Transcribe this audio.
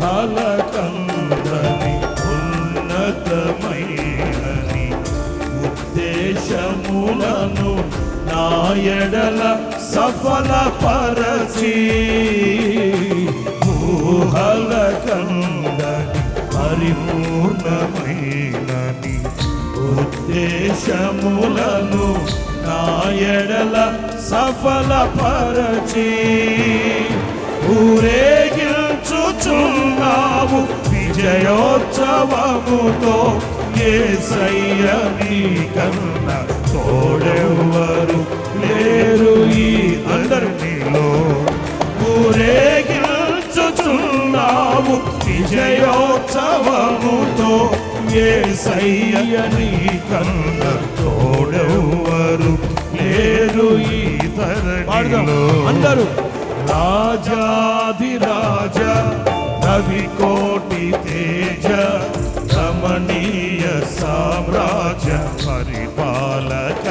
ఊహలకందని ఉన్నతమైనని ఉద్దేశములను నా ఎడల సఫలపరచి ఊహలకందని పరిపూర్ణమైనని ఉద్దేశములను నా ఎడల సఫలపరచి ఊరేగించుచున్నావు విజయోత్సవముతో యేసయ్య నీకన్నా తోడెవ్వరు లేరు ఈ అందరిలో ఊరేగించుచున్నావు విజయోత్సవముతో యేసయ్య నీకన్నా తోడెవ్వరు లేరు ఈ ధరణిలో అందరూ రాజాధిరాజ రవికోటి తేజ రమణీయ సామ్రాజ్య పరిపాలక